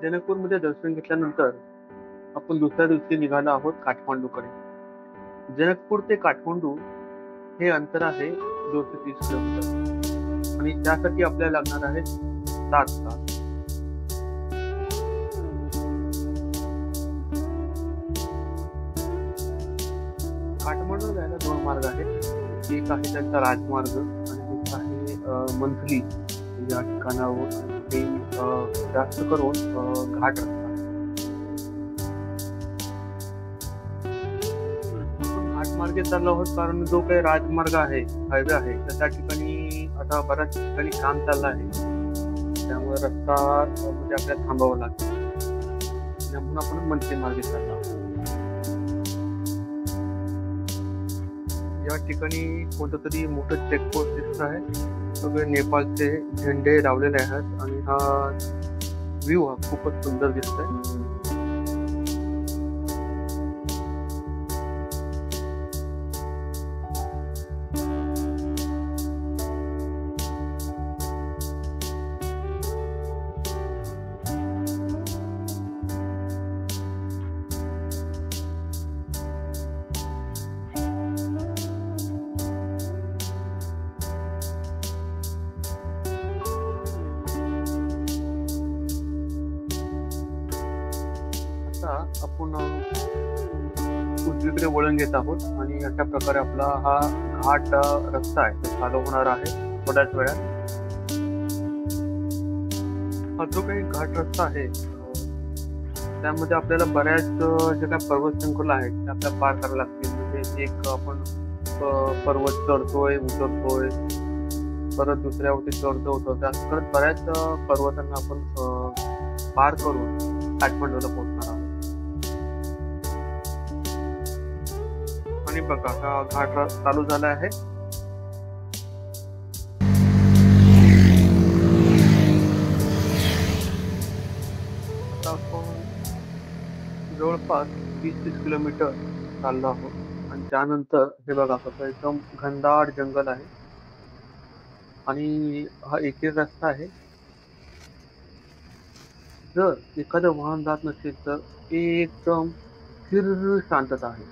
जनकपूरमध्ये दर्शन घेतल्यानंतर आपण दुसऱ्या दिवशी निघालो आहोत काठमांडूकडे. जनकपूर ते काठमांडू हे अंतर आहे 230 किलोमीटर आणि त्यासाठी आपल्याला लागणार आहे 7 तास. काठमांडूला जायला 2 मार्ग आहेत. एक आहे त्यांचा राजमार्ग आणि दुसरा आहे मंथली. या ठिकाणावर ते जास्त करून घाट रस्ता आहे. आपण घाटमार्गे चाललो आहोत कारण जो काही राजमार्ग आहे, हायवे आहे, तर त्या ठिकाणी आता बऱ्याच ठिकाणी काम चाललं आहे. त्यामुळे रस्ता म्हणजे आपल्याला थांबावं लागतं. म्हणून आपण मंथली मार्गे चाललो आहोत. या ठिकाणी कोणतं तरी मोठं चेकपोस्ट दिसत आहे. सगळे नेपाळचे झेंडे लावलेले आहेत आणि हा व्ह्यू हा खूपच सुंदर दिसतोय. आपण उजवीकडे वळण घेत आहोत आणि अशा प्रकारे आपला हा घाट रस्ता आहे तो चालू होणार आहे थोड्याच वेळात. हा जो काही घाट रस्ता आहे त्यामध्ये आपल्याला बऱ्याच जे काही पर्वत संकुल आहेत ते आपल्याला पार करावे लागतील. म्हणजे एक आपण पर्वत चढतोय, उतरतोय, परत दुसऱ्यावरती चढतो, उतरतो, असं करत बऱ्याच पर्वतांना आपण पार करून काठमांडूला पोहोचणार आहोत. आणि बघा हा घाट चालू झाला आहे. आता आपण जवळपास 20-30 किलोमीटर चाललो आहोत आणि त्यानंतर हे बघा कसं एकदम घनदाट जंगल आहे आणि हा एकेरी रस्ता आहे. जर एखादं वाहन जात नसेल तर एकदम स्थिर शांतता आहे.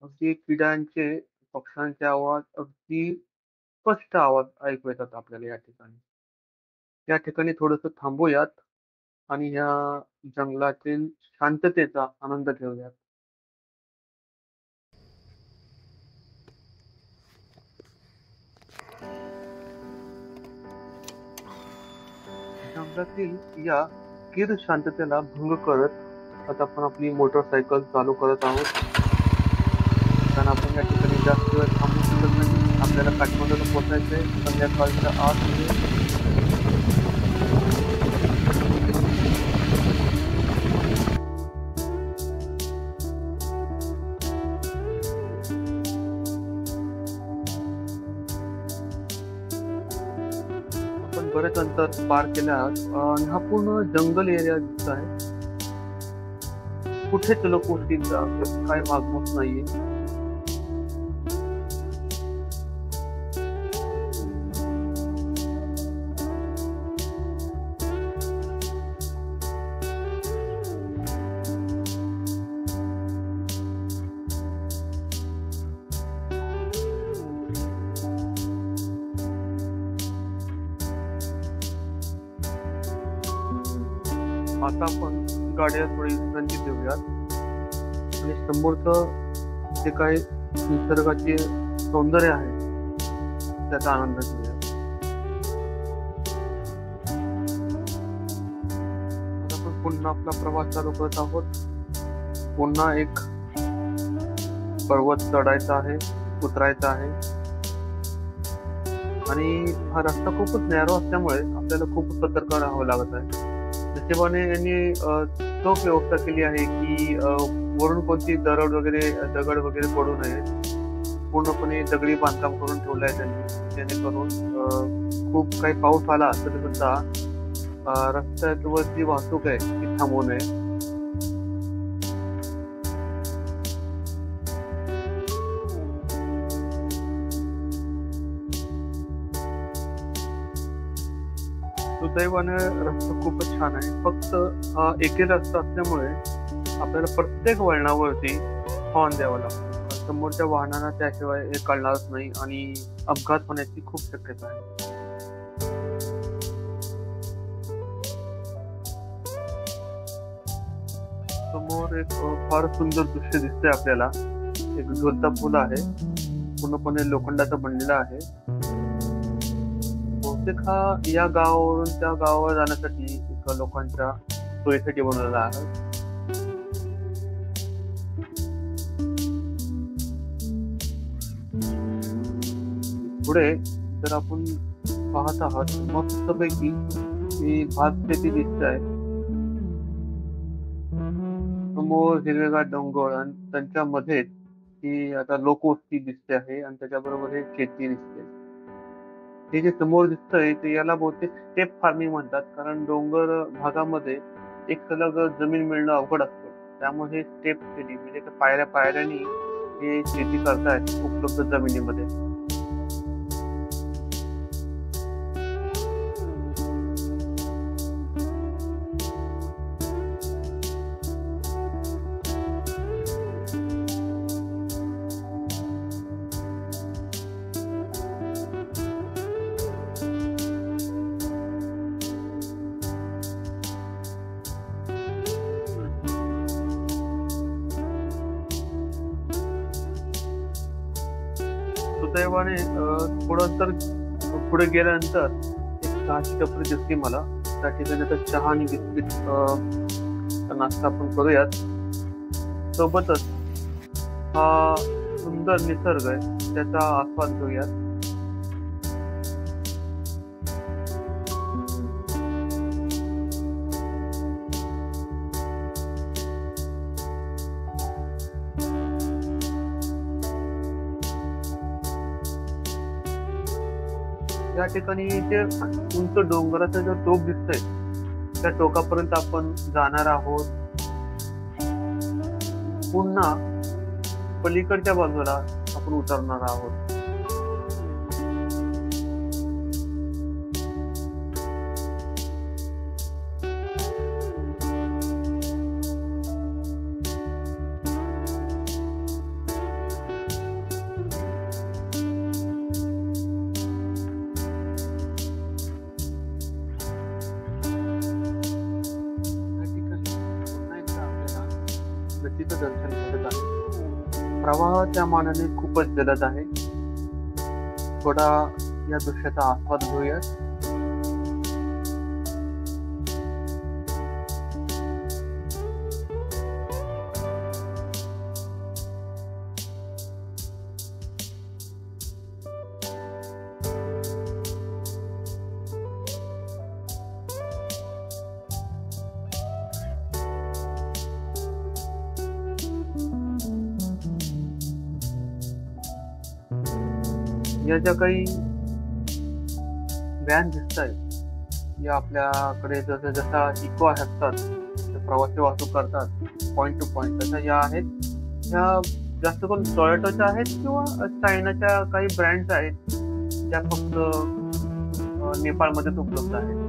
अगदी किड्यांचे, पक्ष्यांचे आवाज अगदी स्पष्ट आवाज ऐकू येतात आपल्याला या ठिकाणी. या ठिकाणी थोडंसं थांबूयात आणि या जंगलातील शांततेचा आनंद घेऊयात. जंगलातील या स्थिर शांततेला भंग करत आता आपण आपली मोटरसायकल चालू करत आहोत. कारण आपण या ठिकाणी जास्त वेळ थांबू शकत नाही. आपल्याला काठमांडूला पोहोचायचंय संध्याकाळच्या 8 आपण बरेच अंतर पार केले आहोत आणि हा पूर्ण जंगल एरिया दिसत आहे. कुठेच लोकवस्तीचा काय मागमूस नाहीये. आता आपण गाडीला थोडी विश्रांती देऊयात आणि समोरचं जे काही निसर्गाचे सौंदर्य आहे त्याचा आनंद घेऊयात. आता आपण पुन्हा आपला प्रवास चालू करत आहोत. पुन्हा एक पर्वत चढायचा आहे, उतरायचा आहे आणि हा रस्ता खूपच नॅरो असल्यामुळे आपल्याला खूप सतर्क राहावं लागत आहे. नशिबाने यांनी चोख व्यवस्था केली आहे की वरून कोणती दगड वगैरे पडू नये. पूर्णपणे दगडी बांधकाम करून ठेवलं आहे त्यांनी, जेणेकरून खूप काही पाऊस आला तरी सुद्धा रस्त्यावर जी वाहतूक आहे ती थांबवू नये. सुदैवाने रस्ता खूपच छान आहे. फक्त एकेरी रस्ता असल्यामुळे आपल्याला प्रत्येक वळणावरती हॉर्न द्यावा लागतो. समोरच्या वाहनाला त्याशिवाय हे कळणारच नाही आणि अपघात होण्याची खूप शक्यता आहे. समोर एक फार सुंदर दृश्य दिसतंय आपल्याला. एक झुलता पूल आहे. पूर्णपणे लोखंडाचा बनलेला आहे. बहुतेक हा या गावावरून त्या गावावर जाण्यासाठी एक लोकांच्या सोयीसाठी बनवलेला आहे. पुढे जर आपण पाहत आहात मस्तपैकी ही भात शेती दिसत आहे. समोर हिरवेगार डोंगर आणि त्यांच्या मध्ये ही आता लोकवस्ती दिसते आहे आणि त्याच्याबरोबर हे शेती दिसते. हे जे समोर दिसतंय ते याला बहुतेक स्टेप फार्मिंग म्हणतात, कारण डोंगर भागामध्ये एक सलग जमीन मिळणं अवघड असतं. त्यामुळे हे स्टेप शेती म्हणजे ते पायऱ्या पायऱ्यानी हे शेती करतायत उपलब्ध जमिनीमध्ये. सुदैवाने थोडं तर पुढे गेल्यानंतर एक चहाची टपरी दिसली मला. त्या ठिकाणी आता चहा आणि बिस्किट नाश्ता आपण करूयात. सोबतच हा सुंदर निसर्ग आहे त्याचा आस्वाद घेऊयात. या ठिकाणी जे उंच डोंगराचं जो टोक दिसतंय त्या टोकापर्यंत आपण जाणार आहोत. पुन्हा पलीकडच्या बाजूला आपण उतरणार आहोत. नदीचं दर्शन घडत आहे. प्रवाह त्या मानाने खूपच जलद आहे. थोडा या दृश्याचा आस्वाद घेऊयात. या ज्या काही व्हॅन दिसत आहेत या आपल्याकडे जसा इको असतात प्रवासी वाहतूक करतात पॉइंट टू पॉइंट, तशा या आहेत. ह्या जास्त करून टोयोटाच्या आहेत किंवा चायनाच्या काही ब्रँड्स आहेत ज्या फक्त नेपाळमध्येच उपलब्ध आहेत.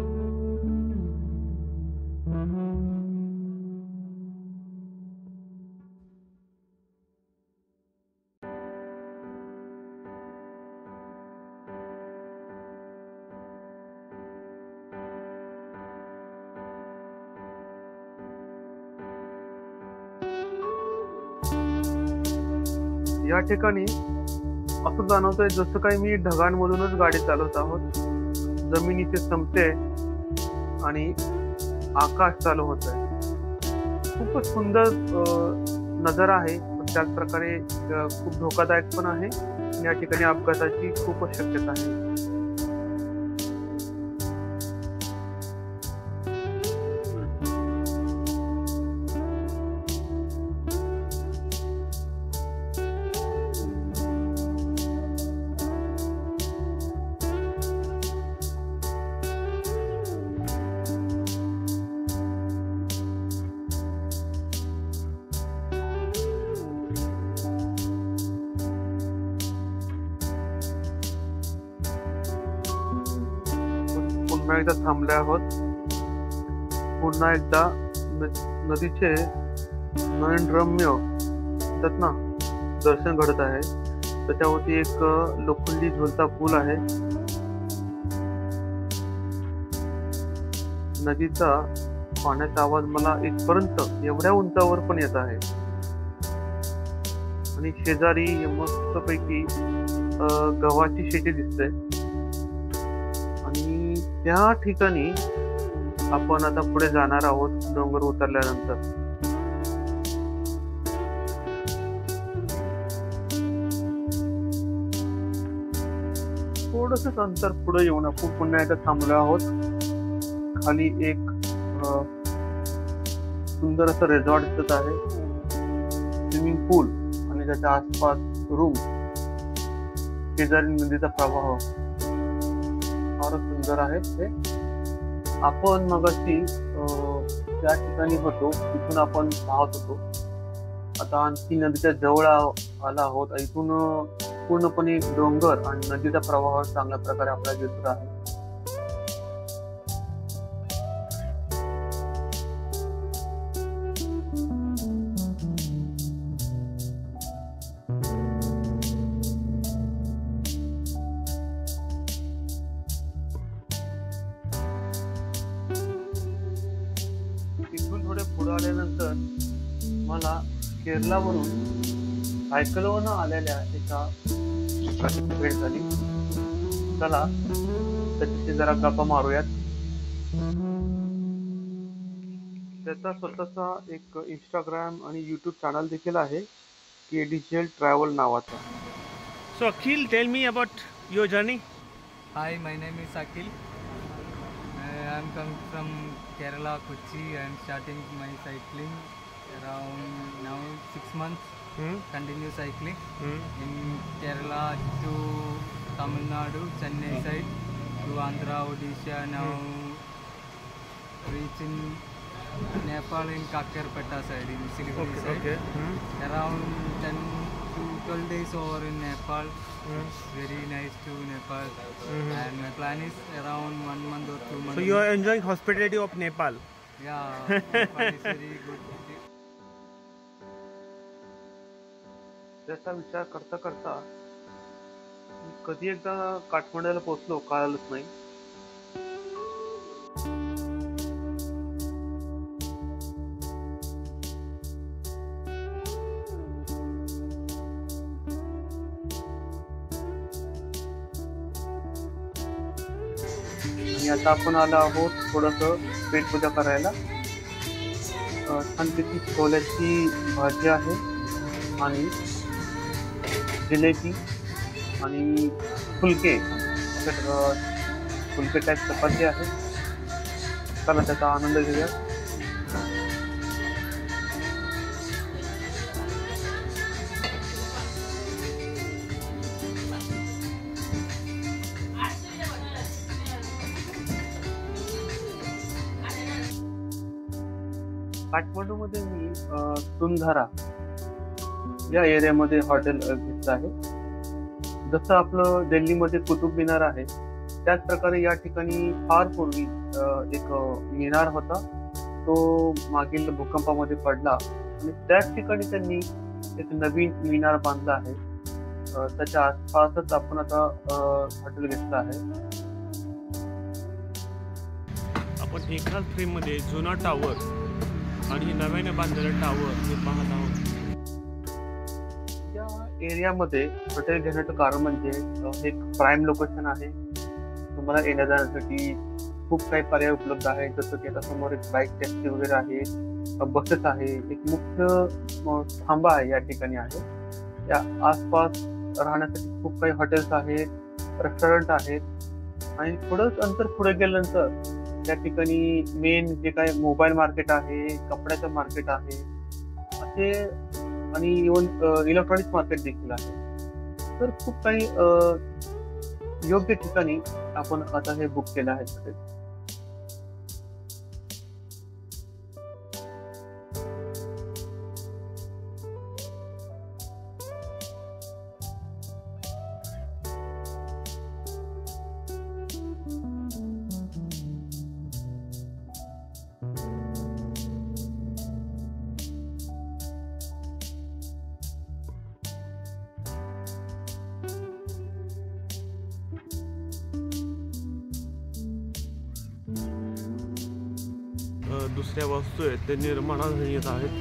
या ठिकाणी असं जाणवतंय जसं काही मी ढगांमधूनच गाडी चालवत आहोत. जमिनीचे समते आणि आकाश चालू होत आहे. खूपच सुंदर नजारा आहे, पण त्याच प्रकारे खूप धोकादायक पण आहे. या ठिकाणी अपघाताची खूपच शक्यता आहे. पुन्हा एकदा थांबले आहोत. पुन्हा एकदा नदीचे नयनरम्य म्हणतात ना दर्शन घडत आहे. त्याच्यावरती एक लोखंडी झुलता पूल आहे. नदीचा पाण्याचा आवाज मला इथपर्यंत एवढ्या उंचावर पण येत आहे. आणि शेजारी मस्तपैकी गव्हाची शेती दिसते. आणि त्या ठिकाणी आपण आता पुढे जाणार आहोत डोंगर उतरल्यानंतर. थोडंसं अंतर पुढे येऊन आपण पुन्हा एकदा थांबलो आहोत. खाली एक सुंदर असं रिसॉर्ट दिसत आहे. स्विमिंग पूल आणि त्याच्या आसपास रूम, शेजारी नदीचा प्रवाह फारच सुंदर आहे. ते आपण मगाशी त्या ठिकाणी होतो तिथून आपण पाहत होतो. आता आणखी नदीच्या जवळ आला आहोत. इथून पूर्णपणे डोंगर आणि नदीचा प्रवाह चांगल्या प्रकारे आपल्याला दिसत आहे. तिथून थोडे पुढे आल्यानंतर मला केरलावरून सायकलवरून आलेल्या एका भेट झाली. चला त्याच्याशी जरा गप्पा मारूयात. त्याचा स्वतःचा एक इंस्टाग्राम आणि यूट्यूब चॅनल देखील आहे, KDGL ट्रॅव्हल नावाचा. So Akhil, tell me about your journey. Hi, my name is Akhil. I'm coming from Kerala, Kochi. I'm starting my cycling around now 6 months. Continue cycling in Kerala to Tamil Nadu, Chennai side to Andhra, Odisha. Now reaching Nepal in Kakerpeta side in Siliguri side. Around 10 to 12 days over in Nepal. Very nice to Nepal. And my plan is around 1 month or 2 months. So you are enjoying hospitality of Nepal. Yeah, Nepal is very good. त्याचा विचार करता करता कधी एकदा काठमांडूला पोहोचलो कळालंच नाही. आणि आता आपण आलो आहोत थोडस पेटपूजा करायला. छानपैकी छोल्याची भाजी आहे आणि जिलेबी आणि फुलके टाईप चपाती आहे. चला त्याचा आनंद घेऊया. काठमांडूमध्ये मी सुंधारा या एरियामध्ये हॉटेल घेतलं आहे. जसं आपलं दिल्लीमध्ये कुतुब मिनार आहे त्याच प्रकारे या ठिकाणी फार पूर्वी एक मिनार होता. तो मागील भूकंपामध्ये पडला आणि त्याच ठिकाणी त्यांनी एक नवीन मिनार बांधला आहे. त्याच्या आसपासच आपण आता हॉटेल घेतलं आहे. आपण एकाच फ्रेममध्ये जुना टावर आणि नव्याने बांधलेला टावर हे पाहत आहोत. या एरियामध्ये हॉटेल घेण्याचं कारण म्हणजे एक प्राईम लोकेशन आहे. तुम्हाला येण्या जाण्यासाठी खूप काही पर्याय उपलब्ध आहे. जसं की आता समोर एक बाईक टॅक्सी वगैरे आहे, बसेस आहे, एक मुख्य थांबा आहे या ठिकाणी आहे. या आसपास राहण्यासाठी खूप काही हॉटेल्स आहेत, रेस्टॉरंट आहेत आणि थोडंच अंतर पुढे गेल्यानंतर त्या ठिकाणी मेन जे काही मोबाईल मार्केट आहे, कपड्याचं मार्केट आहे असे आणि इव्हन इलेक्ट्रॉनिक्स मार्केट देखील आहे. तर खूप काही योग्य ठिकाणी आपण आता हे बुक केलं आहे. दुसऱ्या वस्तू आहेत ते निर्माणात येत आहेत.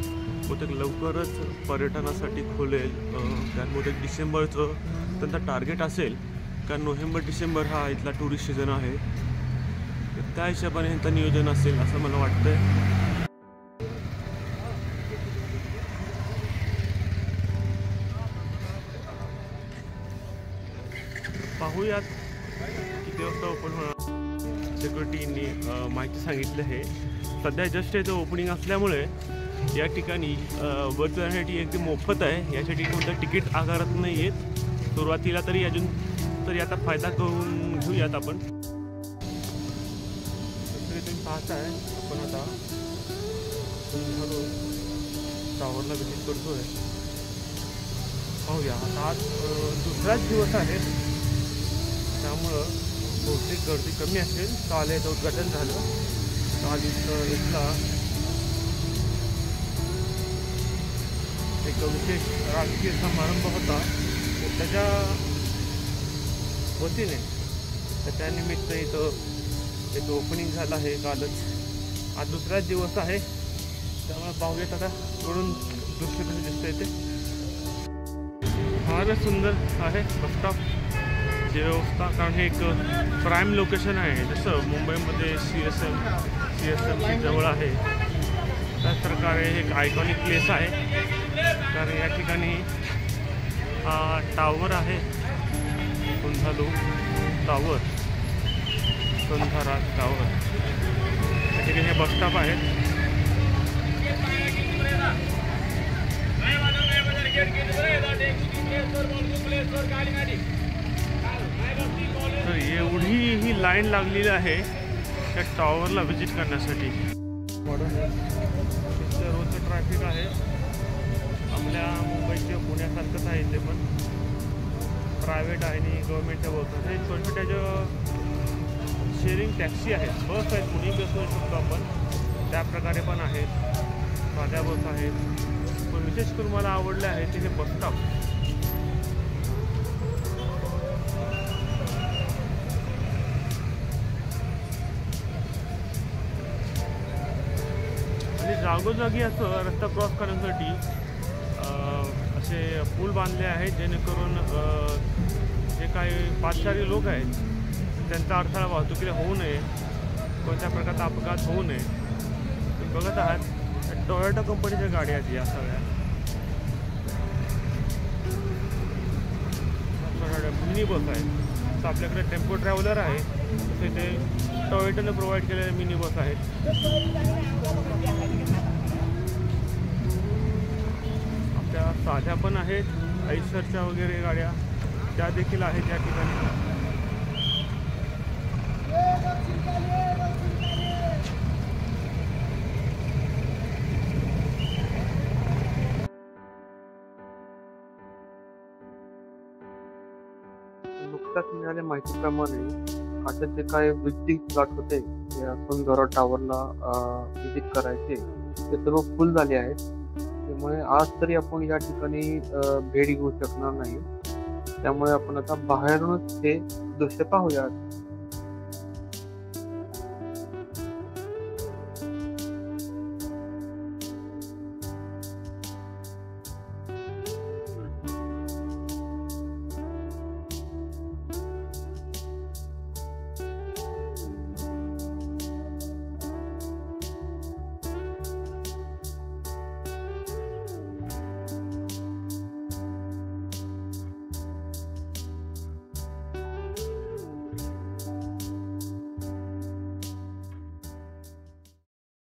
बहुतेक लवकरच पर्यटनासाठी खोलेल. कारण बहुतेक डिसेंबरचं त्यांचा टार्गेट असेल, कारण नोव्हेंबर डिसेंबर हा इथला टुरिस्ट सीझन आहे. तर त्या हिशोबाने ह्यांचं नियोजन असेल असं मला वाटतंय. पाहूयात किती वाजता ओपन होणार. सिक्युरिटीनी माहिती सांगितली आहे. सध्या जस्ट याचं ओपनिंग असल्यामुळे या ठिकाणी वर जाण्यासाठी एकदम मोफत आहे. यासाठी कोणतं तिकीट आकारत नाही आहेत सुरुवातीला तरी. अजून तरी आता फायदा करून घेऊयात आपण. तरी तुम्ही पाहताय आपण आता टावरला व्हिजिट करतोय. पाहूया. आता आज दुसराच दिवस आहे, त्यामुळं बहुतेक गर्दी कमी असेल. काल याचं उद्घाटन झालं. काल इथला एक विशेष राजकीय समारंभ होता त्याच्या वतीने. तर त्यानिमित्त इथं एक ओपनिंग झालं आहे कालच. आज दुसराच दिवस आहे, त्यामुळे पाहूयात आता वरून दृश्य कसं दिसतंय ते. फारच सुंदर आहे बसस्टॉप ची व्यवस्था. कारण हे एक प्राईम लोकेशन आहे. जसं मुंबईमध्ये CSM जवळ आहे, त्याच प्रकारे एक आयकॉनिक प्लेस आहे. कारण या ठिकाणी हा टावर आहे, कुंधालू टावर, कंधारा टावर. या ठिकाणी हे बसस्टॉप आहे. तर एवढी ही लाईन लागलेली आहे त्या टॉवरला व्हिजिट करण्यासाठी. रोजचं ट्रॅफिक आहे आपल्या मुंबईच्या पुण्यासारखंच आहे. ते पण प्रायव्हेट आहे आणि गव्हर्नमेंटच्या बस आहे. छोट्या छोट्या ज्या शेअरिंग टॅक्सी आहेत, बस आहेत, कुणी बसवू शकतो आपण, त्या प्रकारे पण आहेत. साध्या बस आहेत. पण विशेष करून मला आवडले आहे ते हे बसस्टॉप. आणि जागोजागी असं रस्ता क्रॉस करण्यासाठी असे पूल बांधले आहेत, जेणेकरून जे काही पादचारी लोक आहेत त्यांचा अडथळा वाहतुकीला होऊ नये, कोणत्या प्रकारचा अपघात होऊ नये. तुम्ही बघत आहात टोयोटा कंपनीच्या गाड्या आहेत या सगळ्या. मिनी बस आहेत. तर आपल्याकडे टेम्पो ट्रॅव्हलर आहे, तसे ते टोयोटाने प्रोव्हाइड केलेले मिनी बस आहेत. आपल्या साध्या पण आहेत, आयशरच्या वगैरे गाड्या त्या देखील आहेत या ठिकाणी. नुकताच मिळाल्या माहितीप्रमाणे आता जे काय विजिटिंग स्लॉट होते त्या सुंदर टावरला व्हिजिट करायचे ते सर्व फुल झाले आहेत. त्यामुळे आज तरी आपण या ठिकाणी भेट घेऊ शकणार नाही. त्यामुळे आपण आता बाहेरूनच हे दृश्य पाहूया.